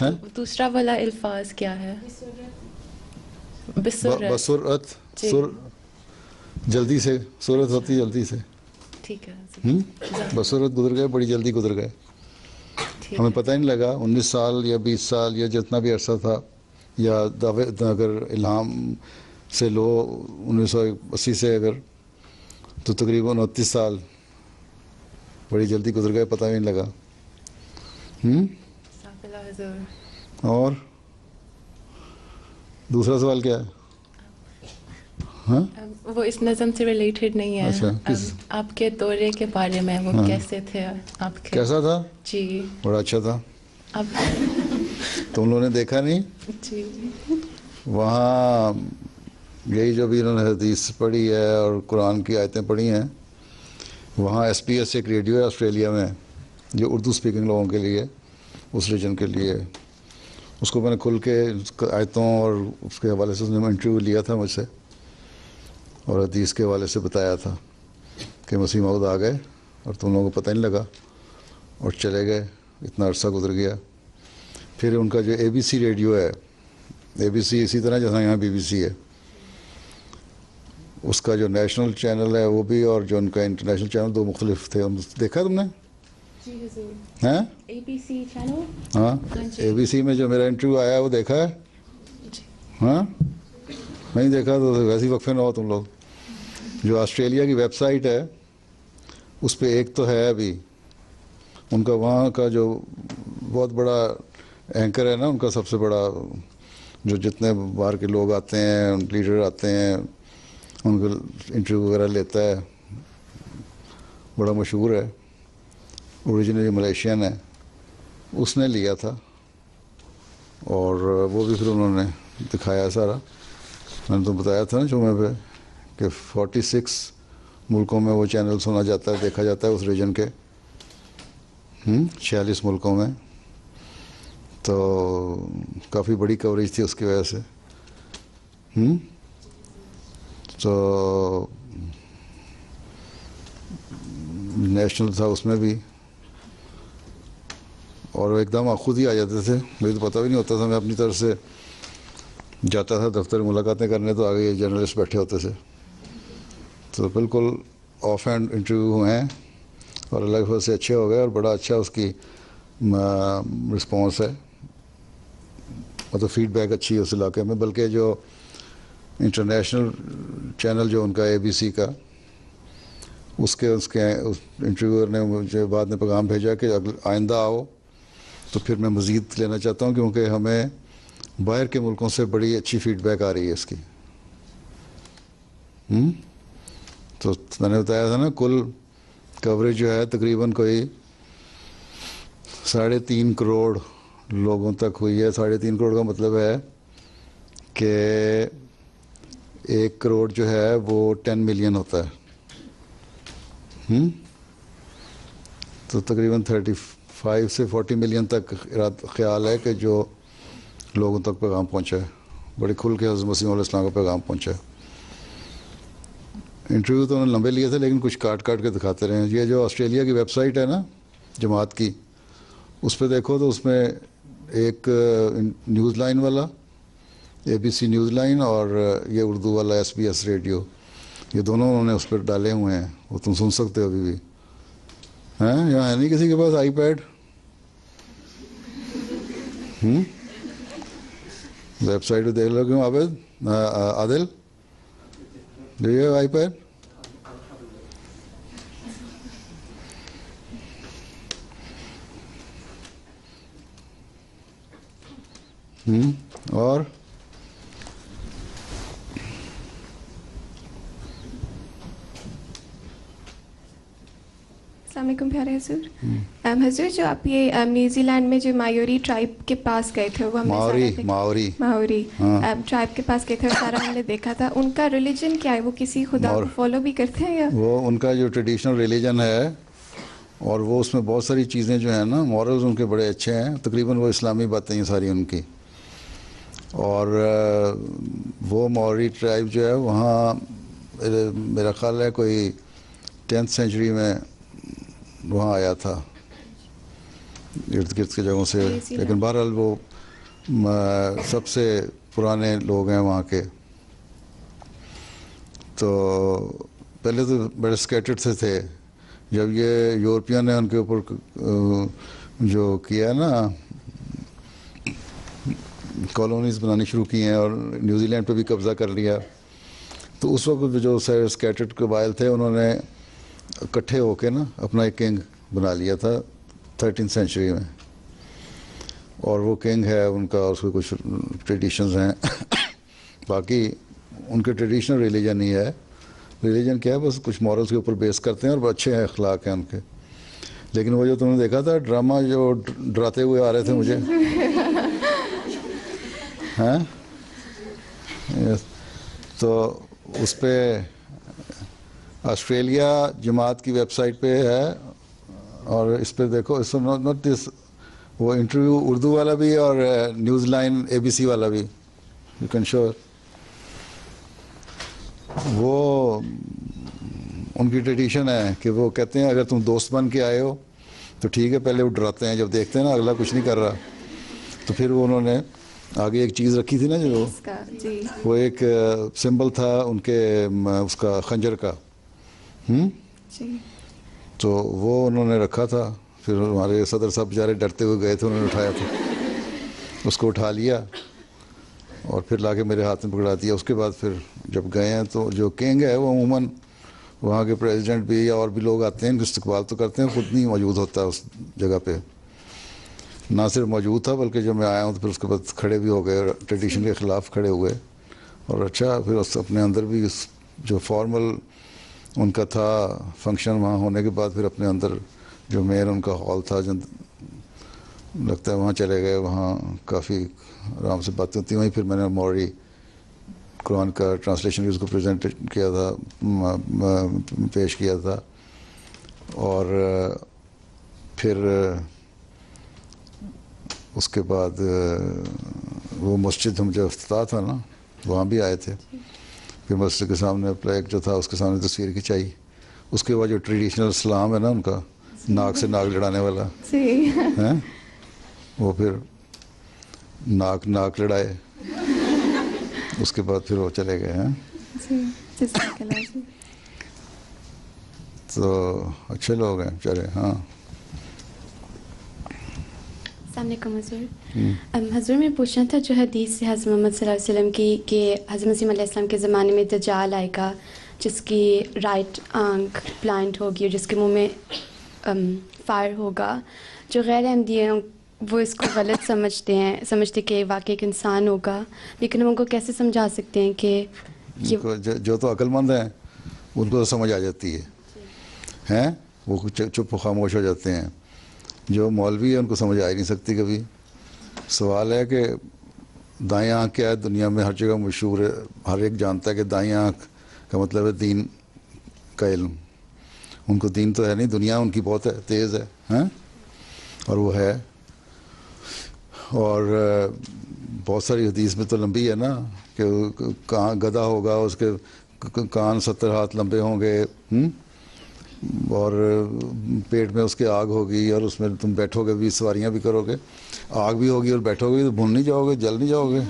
ہیں دوسرا والا الفاظ کیا ہے؟ بسرعت. بسرعت سر جلدی سے سرعت ہوتی ہے جلدی سے ٹھیک ہے. بسرعت گزر گئے بڑی جلدی گزر گئے ہمیں پتہ ہی نہیں لگا 19 سال یا 20 سال یا جتنا بھی عرصہ تھا یا اگر الہام سے لو 1980 سے اگر تو تقریباً 29 سال بڑی جلدی گزر گئے پتہ ہی نہیں لگا. اور دوسرا سوال کیا ہے؟ ہاں وہ اس نظم سے ریلیٹڈ نہیں ہے. اچھا آپ کے دورے کے بارے میں وہ کیسے تھے آپ کے؟ کیسا تھا؟ جی بڑا اچھا تھا. اب تم لوگوں نے دیکھا نہیں؟ جی وہاں یہی جو بھی انہوں نے حدیث پڑھی ہے اور قرآن کی آیتیں پڑھی ہیں وہاں ایس پی ایس ایک ریڈیو ہے آسٹریلیا میں جو اردو اسپیکنگ لوگوں کے لیے اس ریجن کے لیے اس کو میں نے کھل کے آیتوں اور اس کے حوالے سے اس نے انٹرویو لیا تھا مجھ سے اور حدیث کے حوالے سے بتایا تھا کہ مسیح موعود آ گئے اور تم لوگوں کو پتہ نہیں لگا اور چلے گئے اتنا عرصہ گزر گیا. پھر ان کا جو اے بی سی ریڈیو ہے اے بی سی اسی طرح جیسا یہاں بی بی سی ہے اس کا جو نیشنل چینل ہے وہ بھی اور جو ان کا انٹرنیشنل چینل دو مختلف تھے. دیکھا تم نے؟ جی حضور. ہیں اے بی سی چینل. ہاں اے بی سی میں جو میرا انٹرویو آیا ہے وہ دیکھا ہے؟ ہاں نہیں دیکھا تو ویسے ہی وقفے نہ ہو تم لوگ. جو آسٹریلیا کی ویب سائٹ ہے اس پہ ایک تو ہے ابھی ان کا وہاں کا جو بہت بڑا اینکر ہے نا ان کا سب سے بڑا جو جتنے باہر کے لوگ آتے ہیں لیڈر آتے ہیں ان کو انٹرویو وغیرہ لیتا ہے بڑا مشہور ہے اوریجنلی ملیشین ہے اس نے لیا تھا اور وہ بھی پھر انہوں نے دکھایا سارا. میں نے تو بتایا تھا نا جمعے پہ کہ 46 ملکوں میں وہ چینل سنا جاتا ہے دیکھا جاتا ہے اس ریجن کے 46 ملکوں میں. تو کافی بڑی کوریج تھی اس کی وجہ سے. تو نیشنل تھا اس میں بھی اور وہ ایک دم خود ہی آ جاتے تھے مجھے تو پتہ بھی نہیں ہوتا تھا. میں اپنی طرف سے جاتا تھا دفتر ملاقاتیں کرنے تو آگے جرنلسٹ بیٹھے ہوتے تھے تو بالکل آف ہینڈ انٹرویو ہوئے ہیں اور اللہ کے فضل سے اچھے ہو گئے اور بڑا اچھا اس کی رسپانس ہے مطلب فیڈ بیک اچھی ہے اس علاقے میں. بلکہ جو انٹرنیشنل چینل جو ان کا اے بی سی کا اس کے انٹرویور نے مجھے بعد میں پیغام بھیجا کہ آئندہ آؤ تو پھر میں مزید لینا چاہتا ہوں کیونکہ ہمیں باہر کے ملکوں سے بڑی اچھی فیڈ بیک آ رہی ہے اس کی. تو میں نے بتایا تھا نا کل کوریج جو ہے تقریباً کوئی 3.5 کروڑ لوگوں تک ہوئی ہے. 3.5 کروڑ کا مطلب ہے کہ 1 کروڑ جو ہے وہ 10 ملین ہوتا ہے. تو تقریباً 35 سے 40 ملین تک خیال ہے کہ جو لوگوں تک پیغام پہنچا ہے بڑے کھل کے حضرت مسیح علیہ السلام کا پیغام پہنچا ہے. انٹرویو تو انہوں نے لمبے لیے تھے لیکن کچھ کاٹ کاٹ کے دکھاتے رہے. یہ جو آسٹریلیا کی ویب سائٹ ہے نا جماعت کی اس پہ دیکھو تو اس میں ایک نیوز لائن والا اے بی سی نیوز لائن اور یہ اردو والا ایس بی ایس ریڈیو یہ دونوں انہوں نے اس پر ڈالے ہوئے ہیں وہ تم سن سکتے ہو ابھی بھی. ہیں یہاں ہے نہیں کسی کے پاس آئی پیڈ؟ ویب سائٹ پہ دیکھ لو کیوں Abid Adil do you have iPad? اور السلام علیکم پیارے حضور. حضور جو آپ یہ نیوزی لینڈ میں جو مایوری ٹرائب کے پاس گئے تھے وہ ماوری ٹرائب کے پاس گئے تھے سارا ہم نے دیکھا تھا. ان کا ریلیجن کیا ہے؟ وہ کسی خدا کو فالو بھی کرتے ہیں یا وہ ان کا جو ٹریڈیشنل ریلیجن ہے اور وہ اس میں بہت ساری چیزیں جو ہیں نا مورلز ان کے بڑے اچھے ہیں. تقریباً وہ اسلامی باتیں ہیں ساری ان کی. اور وہ ماوری ٹرائب جو ہے وہاں میرا خیال ہے کوئی 10th سینچری میں وہاں آیا تھا ارد گرد کی جگہوں سے, لیکن بہرحال وہ سب سے پرانے لوگ ہیں وہاں کے. تو پہلے تو بڑے اسکیٹرڈ سے تھے. جب یہ یورپین نے ان کے اوپر جو کیا نا کالونیز بنانی شروع کی ہیں اور نیوزی لینڈ پہ بھی قبضہ کر لیا, تو اس وقت جو اسکیٹرڈ قبائل تھے انہوں نے اکٹھے ہو کے نا اپنا ایک کنگ بنا لیا تھا 13th سینچری میں. اور وہ کنگ ہے ان کا, اس کے کچھ ٹریڈیشنز ہیں. باقی ان کے ٹریڈیشنل ریلیجن ہی ہے. ریلیجن کیا ہے, بس کچھ مورلس کے اوپر بیس کرتے ہیں اور اچھے ہیں اخلاق ہیں ان کے. لیکن وہ جو تم نے دیکھا تھا ڈرامہ جو ڈراتے ہوئے آ رہے تھے مجھے ہاں, تو اس پہ آسٹریلیا جماعت کی ویب سائٹ پہ ہے, اور اس پہ دیکھو, اس ناٹ دس, وہ انٹرویو اردو والا بھی اور نیوز لائن ABC والا بھی, یو کین شور. وہ ان کی ٹریڈیشن ہے کہ وہ کہتے ہیں اگر تم دوست بن کے آئے ہو تو ٹھیک ہے, پہلے وہ ڈراتے ہیں, جب دیکھتے ہیں نا اگلا کچھ نہیں کر رہا تو پھر وہ انہوں نے آگے ایک چیز رکھی تھی نا جو وہ ایک سمبل تھا ان کے اس کا خنجر کا, تو وہ انہوں نے رکھا تھا. پھر ہمارے صدر صاحب بیچارے ڈرتے ہوئے گئے تھے, انہوں نے اٹھایا تھا, اس کو اٹھا لیا اور پھر لا کے میرے ہاتھ میں پکڑا دیا. اس کے بعد پھر جب گئے ہیں تو جو کنگ ہے وہ عموماً وہاں کے پریزیڈنٹ بھی یا اور بھی لوگ آتے ہیں, ان کا استقبال تو کرتے ہیں, خود نہیں موجود ہوتا اس جگہ پہ. نہ صرف موجود تھا بلکہ جب میں آیا ہوں تو پھر اس کے بعد کھڑے بھی ہو گئے, ٹریڈیشن کے خلاف کھڑے ہوئے. اور اچھا پھر اس اپنے اندر بھی جو فارمل ان کا تھا فنکشن وہاں ہونے کے بعد پھر اپنے اندر جو مین ان کا ہال تھا لگتا ہے وہاں چلے گئے. وہاں کافی آرام سے باتیں ہوتی. وہیں پھر میں نے موری قرآن کا ٹرانسلیشن بھی اس کو پریزنٹ کیا تھا, پیش کیا تھا. اور پھر اس کے بعد وہ مسجد ہم جو افتتاح تھا نا وہاں بھی آئے تھے. پھر مسجد کے سامنے پلیک جو تھا اس کے سامنے تصویر کھنچائی. اس کے بعد جو ٹریڈیشنل اسلام ہے نا ان کا, ناک سے ناک لڑانے والا ہے, وہ پھر ناک لڑائے. اس کے بعد پھر وہ چلے گئے ہیں. تو اچھے لوگ ہیں بیچارے. ہاں, السلام علیکم حضور. حضور میں پوچھنا تھا جو حدیث سے حضرت محمد صلی اللہ علیہ وسلم کی کہ حضرت مسیح علیہ السلام کے زمانے میں دجال آئے گا جس کی رائٹ آنکھ بلائنڈ ہوگی اور جس کے منہ میں فائر ہوگا. جو غیر احمدی ہیں وہ اس کو غلط سمجھتے کہ واقعی ایک انسان ہوگا, لیکن ہم ان کو کیسے سمجھا سکتے ہیں کہ جو تو عقل مند ہیں ان کو تو سمجھ آ جاتی ہے, وہ چپ خاموش ہو جاتے ہیں. جو مولوی ہے ان کو سمجھ آ ہی نہیں سکتی کبھی. سوال ہے کہ دائیں آنکھ کیا ہے, دنیا میں ہر جگہ مشہور ہے, ہر ایک جانتا ہے کہ دائیں آنکھ کا مطلب ہے دین کا علم. ان کو دین تو ہے نہیں, دنیا ان کی بہت ہے, تیز ہے, اور وہ ہے. اور بہت ساری حدیث میں تو لمبی ہے نا کہ کہاں گدھا ہوگا, اس کے کان 70 ہاتھ لمبے ہوں گے, اور پیٹ میں اس کے آگ ہوگی, اور اس میں تم بیٹھو گے بھی, سواریاں بھی کرو گے, آگ بھی ہوگی, اور بیٹھو گے تو بھون نہیں جاؤ گے, جل نہیں جاؤ گے.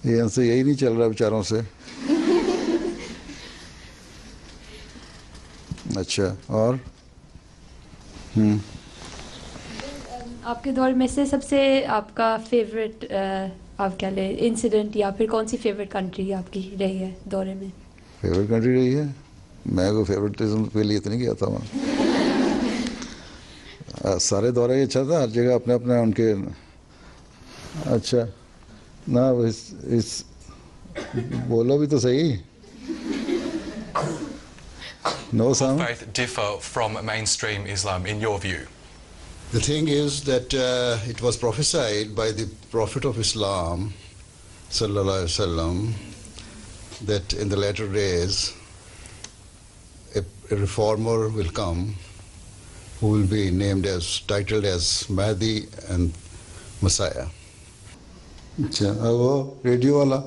یہ ان سے یہی نہیں چل رہا بیچاروں سے. اچھا, اور آپ کے دور میں سے سب سے آپ کا فیوریٹ آپ کیا لیں انسیڈنٹ, یا پھر کون سی فیوریٹ کنٹری آپ کی رہی ہے دورے میں؟ فیوریٹ کنٹری رہی ہے, میں کوئی فیوریٹزم کے لیے تو نہیں گیا تھا وہاں. سارے دورے ہی اچھا تھا, ہر جگہ اپنے اپنے ان کے. اچھا نہ اس بولو بھی تو صحیح. No sound? Both differ from mainstream Islam in your view? The thing is that it was prophesied by the Prophet of Islam, sallallahu alaihi wasallam, that in the latter days a reformer will come who will be titled as Mahdi and Messiah. اچھا, وہ radio والا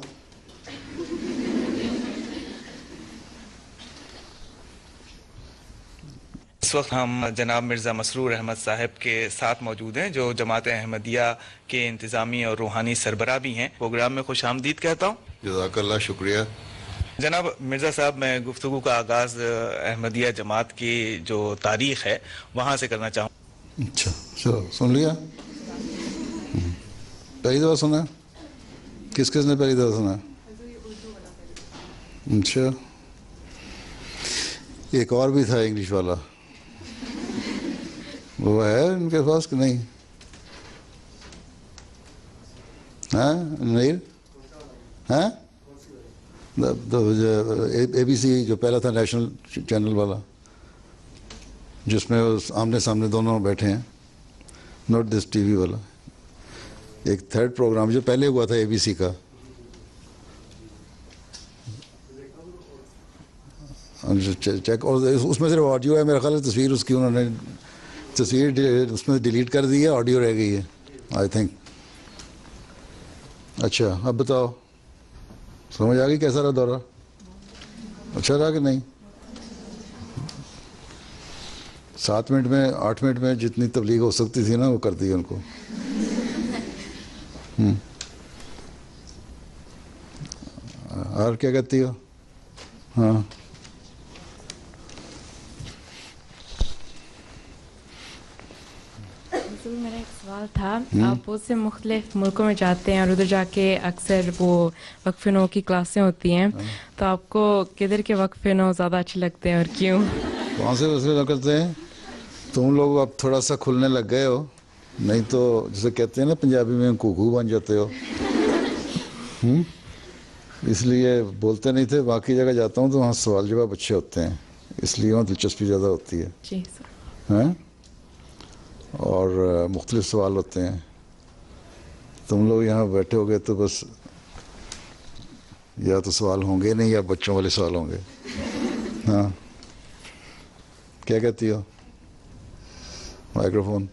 اس وقت ہم جناب مرزا مسرور احمد صاحب کے ساتھ موجود ہیں جو جماعت احمدیہ کے انتظامی اور روحانی سربراہ بھی ہیں. پروگرام میں خوش آمدید کہتا ہوں. جزاک اللہ, شکریہ. جناب مرزا صاحب, میں گفتگو کا آغاز احمدیہ جماعت کی جو تاریخ ہے وہاں سے کرنا چاہوں. اچھا, چلو سن لیا. پہلی دفعہ سنا؟ کس نے پہلی دفعہ سنا؟ اچھا, ایک اور بھی تھا انگلش والا, وہ ہے ان کے پاس کہ نہیں؟ ہاں نہیں, ہاں اے بی سی جو پہلا تھا نیشنل چینل والا, جس میں آمنے سامنے دونوں بیٹھے ہیں, ناٹ دس ٹی وی والا. ایک تھرڈ پروگرام جو پہلے ہوا تھا اے بی سی کا, چیک, اور اس میں صرف آڈیو ہے میرا خیال ہے. تصویر اس کی انہوں نے تصویر اس میں ڈیلیٹ کر دی ہے, آڈیو رہ گئی ہے آئی تھنک. اچھا, اب بتاؤ سمجھ آ گئی کیسا رہا دورہ؟ اچھا رہا کہ نہیں؟ 7 منٹ میں 8 منٹ میں جتنی تبلیغ ہو سکتی تھی نا وہ کر دی ان کو. اور کیا کہتی ہو؟ ہاں میرا ایک سوال تھا. آپ بہت سے مختلف ملکوں میں جاتے ہیں اور ادھر جا کے اکثر وہ وقف نو کی کلاسیں ہوتی ہیں, تو آپ کو کدھر کے وقف نو زیادہ اچھے لگتے ہیں اور کیوں؟ کون سے وقف کرتے ہیں؟ تم لوگ اب تھوڑا سا کھلنے لگ گئے ہو, نہیں تو جسے کہتے ہیں نا پنجابی میں کوکو بن جاتے ہو, اس لیے بولتے نہیں تھے. باقی جگہ جاتا ہوں تو وہاں سوال جواب اچھے ہوتے ہیں, اس لیے وہاں دلچسپی زیادہ ہوتی ہے. جی سر. ہاں, اور مختلف سوال ہوتے ہیں. تم لوگ یہاں بیٹھے ہو گے تو بس یا تو سوال ہوں گے نہیں یا بچوں والے سوال ہوں گے. ہاں, کیا کہتی ہو؟ مائکرو فون,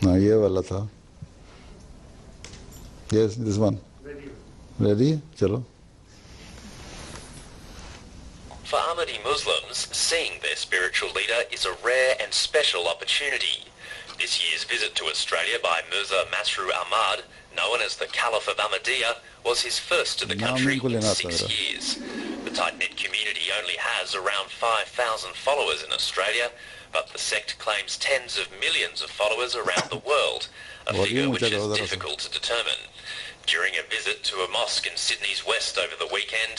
ہاں یہ والا تھا. یس, دس ون ریڈی. چلو. For Ahmadi Muslims, seeing their spiritual leader is a rare and special opportunity. This year's visit to Australia by Mirza Masroor Ahmad, known as the Caliph of Ahmadiyya, was his first to the country in 6 years. The tight-knit community only has around 5,000 followers in Australia, but the sect claims tens of millions of followers around the world, a figure which is difficult to determine. During a visit to a mosque in Sydney's west over the weekend,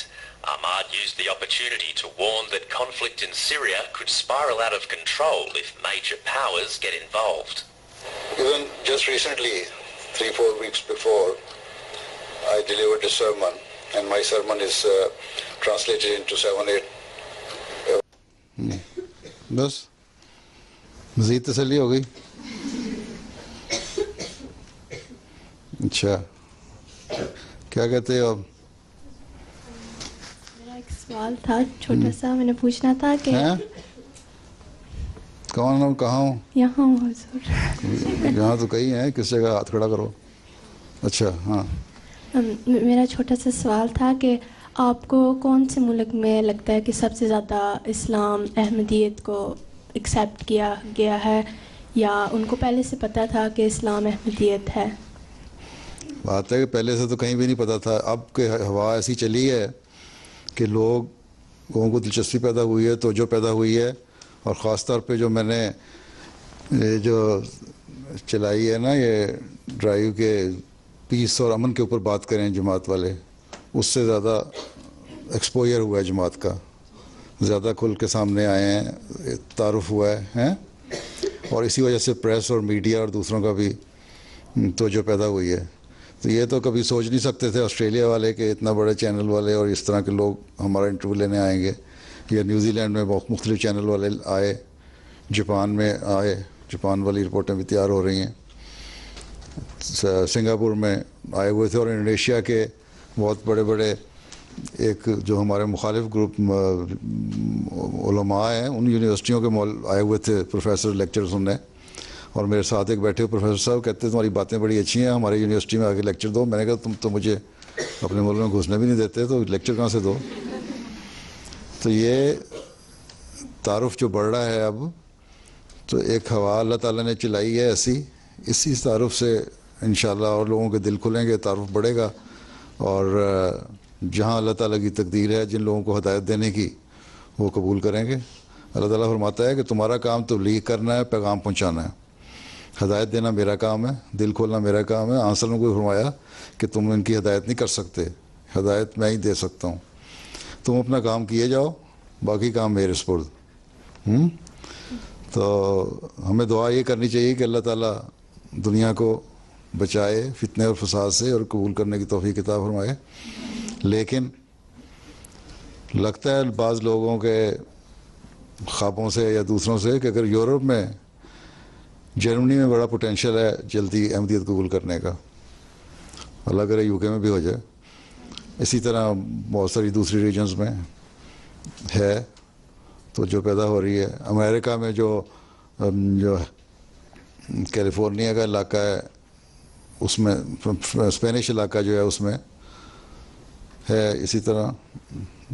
Ahmad used the opportunity to warn that conflict in Syria could spiral out of control if major powers get involved. Even just recently, 3-4 weeks before, I delivered a sermon, and my sermon is translated into 7-8. بس مزید تسلی ہو گئی. اچھا, کیا کہتے ہو اب؟ سوال تھا چھوٹا سا, میں نے پوچھنا تھا کہ کون ہوں, کہاں ہوں؟ یہاں ہوں حضور. یہاں تو کئی ہیں, کس جگہ ہاتھ کھڑا کرو. اچھا, ہاں. میرا چھوٹا سا سوال تھا کہ آپ کو کون سے ملک میں لگتا ہے کہ سب سے زیادہ اسلام احمدیت کو ایکسیپٹ کیا گیا ہے, یا ان کو پہلے سے پتہ تھا کہ اسلام احمدیت ہے؟ بات ہے کہ پہلے سے تو کہیں بھی نہیں پتہ تھا. اب کہ ہوا ایسی چلی ہے کہ لوگوں کو دلچسپی پیدا ہوئی ہے, توجہ پیدا ہوئی ہے, اور خاص طور پہ جو میں نے یہ جو چلائی ہے نا یہ ڈرائیو کے پیس اور امن کے اوپر بات کریں جماعت والے, اس سے زیادہ ایکسپوجر ہوا ہے جماعت کا, زیادہ کھل کے سامنے آئے ہیں, تعارف ہوا ہے, اور اسی وجہ سے پریس اور میڈیا اور دوسروں کا بھی توجہ پیدا ہوئی ہے. تو یہ تو کبھی سوچ نہیں سکتے تھے آسٹریلیا والے کہ اتنا بڑے چینل والے اور اس طرح کے لوگ ہمارا انٹرویو لینے آئیں گے, یا نیوزی لینڈ میں بہت مختلف چینل والے آئے, جاپان میں آئے, جاپان والی رپورٹیں بھی تیار ہو رہی ہیں, سنگاپور میں آئے ہوئے تھے, اور انڈونیشیا کے بہت بڑے بڑے ایک جو ہمارے مخالف گروپ علماء ہیں ان یونیورسٹیوں کے آئے ہوئے تھے پروفیسر لیکچر سننے, اور میرے ساتھ ایک بیٹھے ہوئے پروفیسر صاحب کہتے ہیں تمہاری باتیں بڑی اچھی ہیں, ہمارے یونیورسٹی میں آ کے لیکچر دو. میں نے کہا تم تو مجھے اپنے ملک میں گھسنے بھی نہیں دیتے, تو لیکچر کہاں سے دو. تو یہ تعارف جو بڑھ رہا ہے اب، تو ایک ہوا اللہ تعالیٰ نے چلائی ہے ایسی، اسی تعارف سے انشاءاللہ اور لوگوں کے دل کھلیں گے، تعارف بڑھے گا، اور جہاں اللہ تعالیٰ کی تقدیر ہے جن لوگوں کو ہدایت دینے کی وہ قبول کریں گے۔ اللہ تعالیٰ فرماتا ہے کہ تمہارا کام تبلیغ کرنا ہے، پیغام پہنچانا ہے، ہدایت دینا میرا کام ہے، دل کھولنا میرا کام ہے۔ آن سلم کو فرمایا کہ تم ان کی ہدایت نہیں کر سکتے، ہدایت میں ہی دے سکتا ہوں، تم اپنا کام کیے جاؤ، باقی کام میرے سپرد۔ تو ہمیں دعا یہ کرنی چاہیے کہ اللہ تعالیٰ دنیا کو بچائے فتنے اور فساد سے اور قبول کرنے کی توفیق عطا فرمائے۔ لیکن لگتا ہے بعض لوگوں کے خوابوں سے یا دوسروں سے کہ اگر یورپ میں، جرمنی میں بڑا پوٹینشیل ہے جلدی احمدیت قبول کرنے کا، اللہ کرے یو کے میں بھی ہو جائے، اسی طرح بہت ساری دوسری ریجنز میں ہے تو جو پیدا ہو رہی ہے۔ امریکہ میں جو کیلیفورنیا کا علاقہ ہے اس میں، اسپینش علاقہ جو ہے اس میں ہے، اسی طرح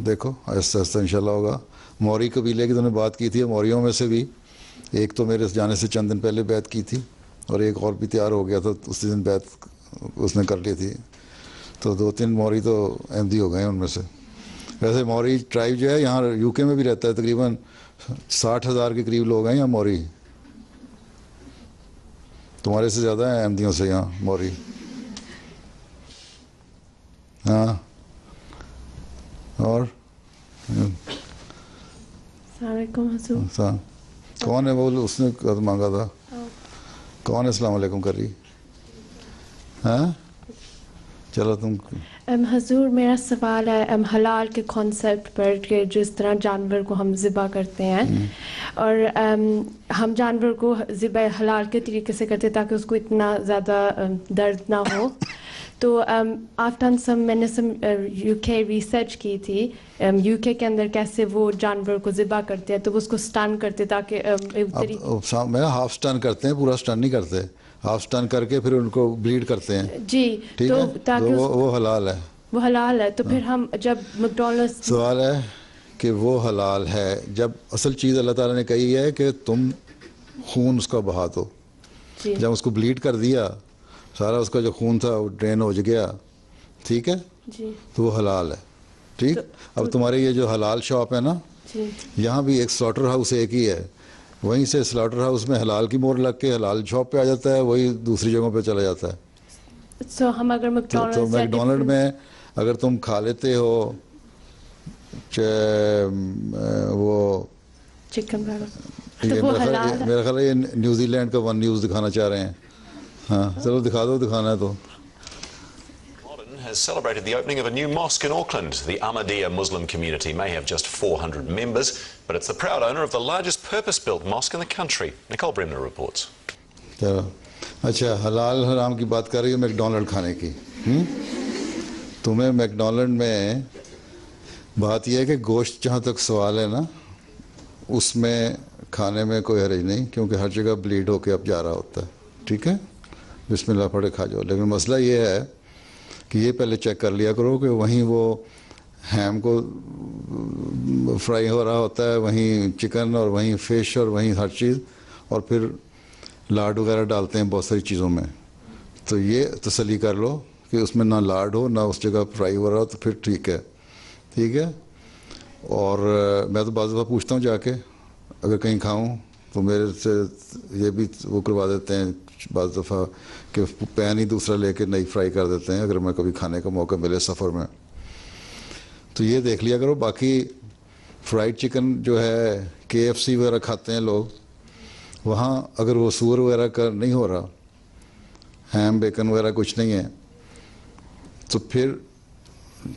دیکھو آہستہ آہستہ انشاءاللہ ہوگا۔ موری قبیلے کی تو نے بات کی تھی، موریوں میں سے بھی ایک تو میرے جانے سے چند دن پہلے بیعت کی تھی، اور ایک اور بھی تیار ہو گیا تھا اسی دن بیعت اس نے کر لی تھی، تو 2-3 موری تو احمدی ہو گئے ہیں ان میں سے۔ ویسے موری ٹرائب جو ہے یہاں یو کے میں بھی رہتا ہے، تقریباً 60,000 کے قریب لوگ ہیں یہاں موری، تمہارے سے زیادہ ہیں احمدیوں سے یہاں موری۔ ہاں، اور السلام علیکم حضور۔ کون ہے وہ؟ اس نے مانگا تھا، کون ہے السلام علیکم کر رہی؟ ہاں چلو تم۔ حضور میرا سوال ہے حلال کے کانسیپٹ پر، کہ جس طرح جانور کو ہم ذبح کرتے ہیں اور ہم جانور کو ذبح حلال کے طریقے سے کرتے تاکہ اس کو اتنا زیادہ درد نہ ہو، تو میں نے یو کے ریسرچ کی تھی، یو کے اندر کیسے وہ جانور کو ذبح کرتے ہیں، تو اس کو اسٹن کرتے تاکہ میں ہاف اسٹن کرتے ہیں، پورا اسٹن نہیں کرتے، ہاف اسٹن کر کے پھر ان کو بلیڈ کرتے ہیں جی، ٹھیک ہے، تو وہ حلال ہے، وہ حلال ہے۔ تو پھر ہم جب میکڈونلڈس، سوال ہے کہ وہ حلال ہے جب اصل چیز اللہ تعالیٰ نے کہی ہے کہ تم خون اس کا بہا دو، جب اس کو بلیڈ کر دیا سارا اس کا جو خون تھا وہ ڈرین ہو گیا، ٹھیک ہے، تو وہ حلال ہے، ٹھیک۔ اب تمہارے یہ جو حلال شاپ ہے نا، یہاں بھی ایک سلاٹر ہاؤس ایک ہی ہے، وہیں سے سلاٹر ہاؤس میں حلال کی مور لگ کے حلال شاپ پہ آ جاتا ہے، وہی دوسری جگہوں پہ چلا جاتا ہے۔ ہم اگر تو میکڈونلڈ میں اگر تم کھا لیتے ہو وہ چکن، میرا خیال ہے یہ نیوزی لینڈ کا ون نیوز دکھانا چاہ رہے ہیں، ہاں چلو دکھا دو، دکھانا ہے تو۔ Has celebrated the opening of a new mosque in Auckland. The Ahmadiyya Muslim community may have just 400 members, but it's the proud owner of the largest purpose-built mosque in the country. Nicole Bremner reports. اچھا، حلال حرام کی بات کر رہی ہو McDonald کھانے کی، تمہیں میکڈونلڈ میں بات یہ ہے کہ گوشت جہاں تک سوال ہے نا، اس میں کھانے میں کوئی حرج نہیں، کیونکہ ہر جگہ بلیڈ ہو کے اب جا رہا ہوتا ہے، ٹھیک ہے، بسم اللہ پڑھے کھا جاؤ۔ لیکن مسئلہ یہ ہے کہ یہ پہلے چیک کر لیا کرو کہ وہیں وہ ہیم کو فرائی ہو رہا ہوتا ہے، وہیں چکن اور وہیں فش اور وہیں ہر چیز، اور پھر لاڈ وغیرہ ڈالتے ہیں بہت ساری چیزوں میں، تو یہ تسلی کر لو کہ اس میں نہ لاڈ ہو نہ اس جگہ فرائی ہو رہا ہو، تو پھر ٹھیک ہے، ٹھیک ہے۔ اور میں تو بعض دفعہ پوچھتا ہوں جا کے، اگر کہیں کھاؤں تو میرے سے یہ بھی وہ کروا دیتے ہیں بعض دفعہ کہ پین ہی دوسرا لے کے نئی فرائی کر دیتے ہیں، اگر میں کبھی کھانے کا موقع ملے سفر میں، تو یہ دیکھ لیا کرو۔ باقی فرائیڈ چکن جو ہے KFC وغیرہ کھاتے ہیں لوگ، وہاں اگر وہ سور وغیرہ کا نہیں ہو رہا، ہیم بیکن وغیرہ کچھ نہیں ہے، تو پھر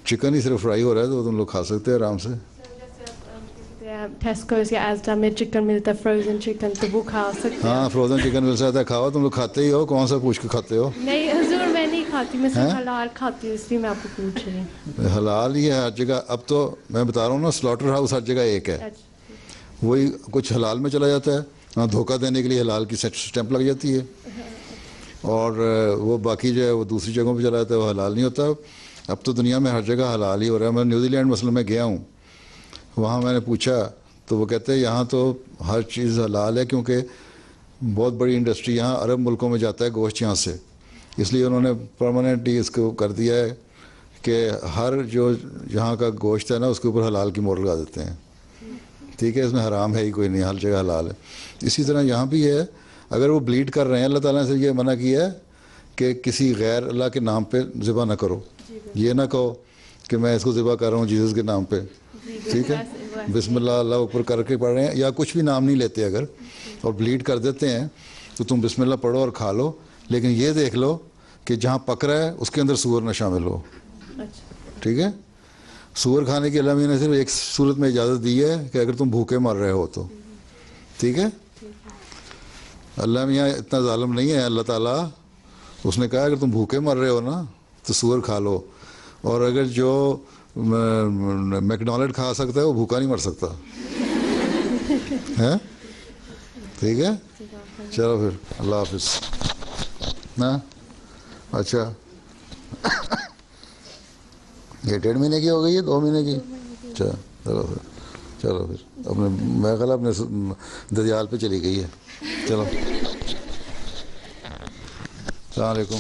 چکن ہی صرف فرائی ہو رہا ہے، تو تم لوگ کھا سکتے ہیں آرام سے۔ ٹیسکوز یا ایزڈا میں چکن ملتا ہے، فروزن چکن، تو وہ کھا سکتے ہیں۔ ہاں فروزن چکن مل سکتا ہے، کھاؤ، تم لوگ کھاتے ہی ہو، کون سا پوچھ کے کھاتے ہو؟ نہیں حضور میں نہیں کھاتی، میں صرف حلال کھاتی ہوں، اس لیے میں آپ کو پوچھ رہی ہوں۔ حلال ہی ہے ہر جگہ، اب تو میں بتا رہا ہوں نا، سلاٹر ہاؤس ہر جگہ ایک ہے، وہی کچھ حلال میں چلا جاتا ہے، ہاں دھوکہ دینے کے لیے حلال کی سٹیمپ لگ جاتی ہے، اور وہ باقی جو ہے وہ دوسری جگہوں پہ چلا جاتا ہے، وہ حلال نہیں ہوتا۔ اب تو دنیا میں ہر جگہ حلال ہی ہو رہا ہے۔ میں نیوزی لینڈ مثلا میں گیا ہوں، وہاں میں نے پوچھا تو وہ کہتے ہیں یہاں تو ہر چیز حلال ہے کیونکہ بہت بڑی انڈسٹری یہاں عرب ملکوں میں جاتا ہے گوشت یہاں سے، اس لیے انہوں نے پرماننٹلی اس کو کر دیا ہے کہ ہر جو یہاں کا گوشت ہے نا اس کے اوپر حلال کی مور لگا دیتے ہیں. ٹھیک ہے، اس میں حرام ہے ہی کوئی نہیں، ہر جگہ حلال ہے. اسی طرح یہاں بھی ہے، اگر وہ بلیڈ کر رہے ہیں اللہ تعالیٰ نے سے یہ منع کیا ہے کہ کسی غیر اللہ کے نام پہ ذبح نہ کرو. یہ نہ کہو کہ میں اس کو ذبح کر رہا ہوں جیسس کے نام پہ. ٹھیک ہے، بسم اللہ اللہ اوپر کر کے پڑھ رہے ہیں یا کچھ بھی نام نہیں لیتے اگر اور بلیڈ کر دیتے ہیں تو تم بسم اللہ پڑھو اور کھا لو، لیکن یہ دیکھ لو کہ جہاں پک رہا ہے اس کے اندر سور نہ شامل ہو. ٹھیک ہے، سور کھانے کی اللہ نے صرف ایک صورت میں اجازت دی ہے کہ اگر تم بھوکے مر رہے ہو تو. ٹھیک ہے، اللہ میاں اتنا ظالم نہیں ہے اللہ تعالیٰ، اس نے کہا اگر تم بھوکے مر رہے ہو نا تو سور کھا لو، اور اگر جو میکڈونلڈ کھا سکتا ہے وہ بھوکا نہیں مر سکتا ہے. ٹھیک ہے، چلو پھر اللہ حافظ. نا اچھا یہ 1.5 مہینے کی ہو گئی ہے 2 مہینے کی؟ اچھا چلو پھر اپنے میں خیال اپنے دجال پہ چلی گئی ہے. چلو السلام علیکم.